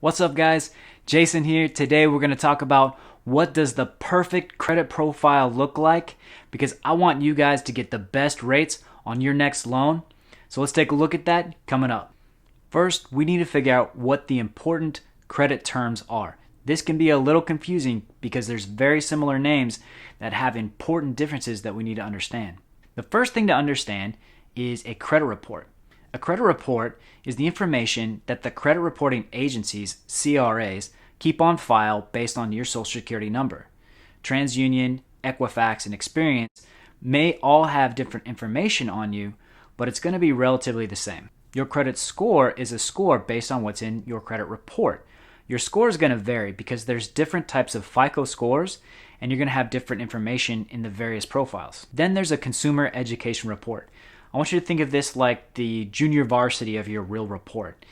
What's up guys? Jason here. Today we're going to talk about what does the perfect credit profile look like, because I want you guys to get the best rates on your next loan. So let's take a look at that coming up. First, we need to figure out what the important credit terms are. This can be a little confusing because there's very similar names that have important differences that we need to understand. The first thing to understand is a credit report. A credit report is the information that the credit reporting agencies, CRAs, keep on file based on your social security number. TransUnion, Equifax, and Experian may all have different information on you, but it's going to be relatively the same. Your credit score is a score based on what's in your credit report. Your score is going to vary because there's different types of FICO scores, and you're going to have different information in the various profiles. Then there's a consumer education report. I want you to think of this like the Junior Varsity of your real report.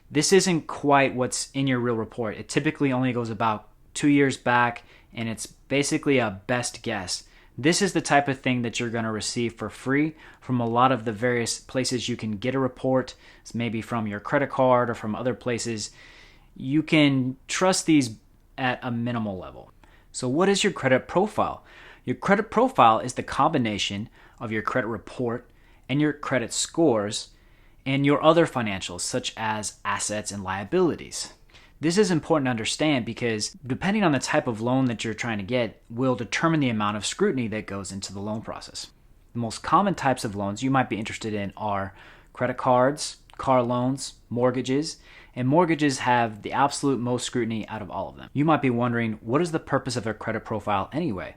This isn't quite what's in your real report. It typically only goes about 2 years back, and it's basically a best guess. This is the type of thing that you're going to receive for free from a lot of the various places you can get a report. It's maybe from your credit card or from other places. You can trust these at a minimal level. So what is your credit profile? Your credit profile is the combination of your credit report and your credit scores and your other financials such as assets and liabilities. This is important to understand because depending on the type of loan that you're trying to get will determine the amount of scrutiny that goes into the loan process. The most common types of loans you might be interested in are credit cards, car loans, mortgages, and mortgages have the absolute most scrutiny out of all of them. You might be wondering, what is the purpose of a credit profile anyway?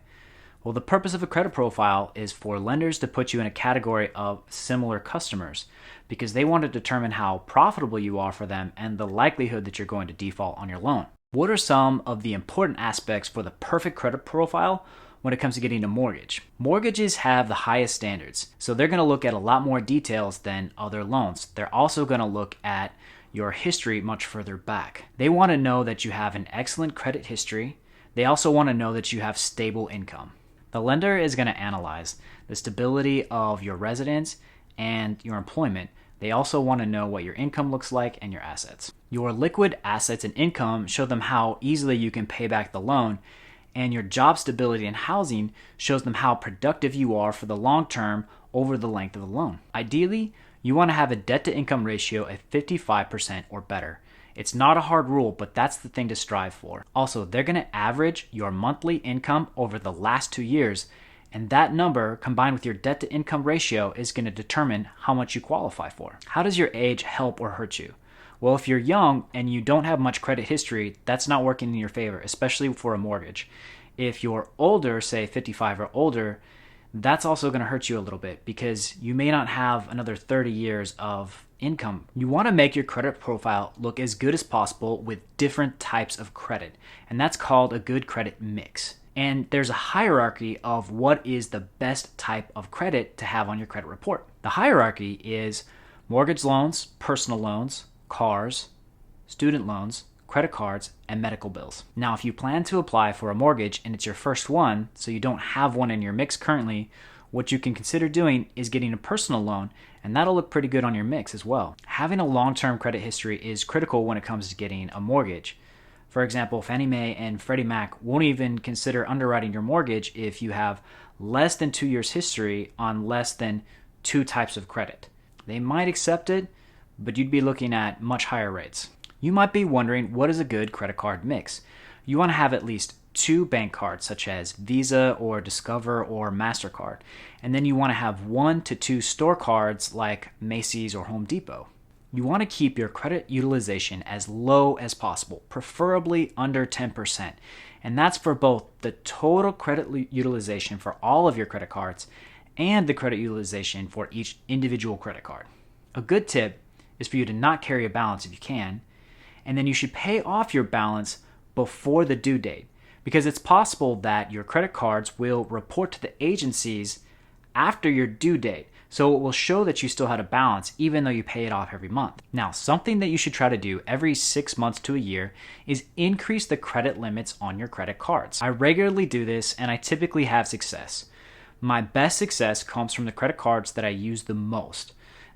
Well, the purpose of a credit profile is for lenders to put you in a category of similar customers because they want to determine how profitable you are for them and the likelihood that you're going to default on your loan. What are some of the important aspects for the perfect credit profile when it comes to getting a mortgage? Mortgages have the highest standards, so they're going to look at a lot more details than other loans. They're also going to look at your history much further back. They want to know that you have an excellent credit history. They also want to know that you have stable income. The lender is going to analyze the stability of your residence and your employment. They also want to know what your income looks like and your assets. Your liquid assets and income show them how easily you can pay back the loan, and your job stability and housing shows them how productive you are for the long term over the length of the loan. Ideally, you want to have a debt-to-income ratio of 55% or better. It's not a hard rule, but that's the thing to strive for. Also, they're going to average your monthly income over the last 2 years, and that number combined with your debt-to-income ratio is going to determine how much you qualify for. How does your age help or hurt you? Well, if you're young and you don't have much credit history, that's not working in your favor, especially for a mortgage. If you're older, say 55 or older, that's also going to hurt you a little bit because you may not have another 30 years of income. You want to make your credit profile look as good as possible with different types of credit, and that's called a good credit mix. And there's a hierarchy of what is the best type of credit to have on your credit report. The hierarchy is mortgage loans, personal loans, cars, student loans, credit cards, and medical bills. Now, if you plan to apply for a mortgage and it's your first one, so you don't have one in your mix currently, what you can consider doing is getting a personal loan, and that'll look pretty good on your mix as well. Having a long-term credit history is critical when it comes to getting a mortgage. For example, Fannie Mae and Freddie Mac won't even consider underwriting your mortgage if you have less than 2 years history on less than 2 types of credit. They might accept it, but you'd be looking at much higher rates. You might be wondering, what is a good credit card mix? You want to have at least 2 bank cards such as Visa or Discover or MasterCard. And then you want to have 1 to 2 store cards like Macy's or Home Depot. You want to keep your credit utilization as low as possible, preferably under 10%. And that's for both the total credit utilization for all of your credit cards and the credit utilization for each individual credit card. A good tip is for you to not carry a balance if you can, and then you should pay off your balance before the due date, because it's possible that your credit cards will report to the agencies after your due date. So it will show that you still had a balance even though you pay it off every month. Now, something that you should try to do every 6 months to a year is increase the credit limits on your credit cards. I regularly do this and I typically have success. My best success comes from the credit cards that I use the most.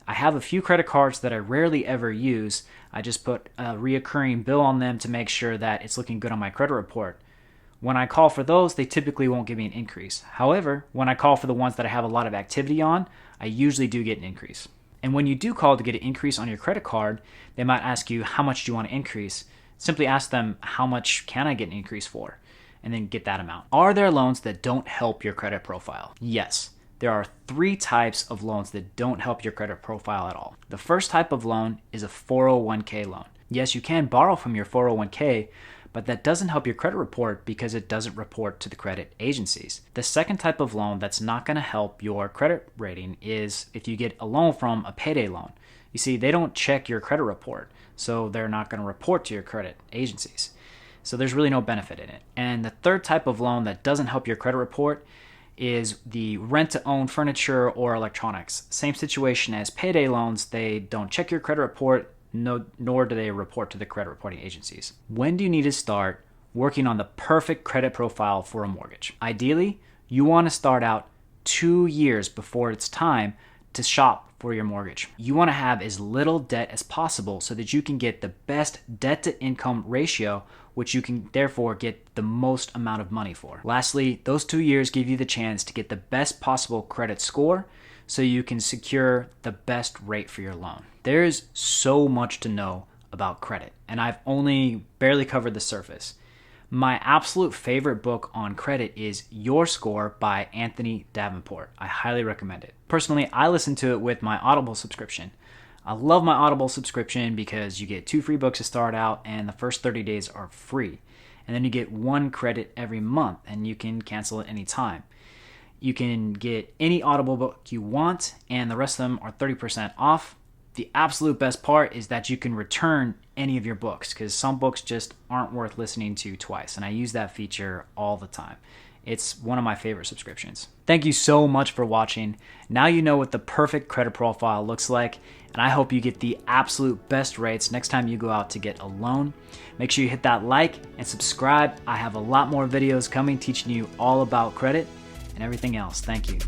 I have a few credit cards that I rarely ever use. I just put a reoccurring bill on them to make sure that it's looking good on my credit report. When I call for those, they typically won't give me an increase. However, when I call for the ones that I have a lot of activity on, I usually do get an increase. And when you do call to get an increase on your credit card, they might ask you, how much do you want to increase? Simply ask them, how much can I get an increase for? And then get that amount. Are there loans that don't help your credit profile? Yes. There are 3 types of loans that don't help your credit profile at all. The first type of loan is a 401k loan. Yes, you can borrow from your 401k, but that doesn't help your credit report because it doesn't report to the credit agencies. The second type of loan that's not going to help your credit rating is if you get a loan from a payday loan. You see, they don't check your credit report, so they're not going to report to your credit agencies. So there's really no benefit in it. And the third type of loan that doesn't help your credit report is the rent-to-own furniture or electronics. Same situation as payday loans. They don't check your credit report, nor do they report to the credit reporting agencies. When do you need to start working on the perfect credit profile for a mortgage? Ideally, you want to start out 2 years before it's time to shop for your mortgage. You want to have as little debt as possible so that you can get the best debt-to-income ratio, which you can therefore get the most amount of money for. Lastly, those 2 years give you the chance to get the best possible credit score so you can secure the best rate for your loan. There's so much to know about credit, and I've only barely covered the surface. My absolute favorite book on credit is Your Score by Anthony Davenport. I highly recommend it. Personally, I listen to it with my Audible subscription. I love my Audible subscription because you get 2 free books to start out and the first 30 days are free. And then you get 1 credit every month and you can cancel it anytime. You can get any Audible book you want and the rest of them are 30% off. The absolute best part is that you can return any of your books because some books just aren't worth listening to twice, and I use that feature all the time. It's one of my favorite subscriptions. Thank you so much for watching. Now you know what the perfect credit profile looks like, and I hope you get the absolute best rates next time you go out to get a loan. Make sure you hit that like and subscribe. I have a lot more videos coming teaching you all about credit and everything else. Thank you.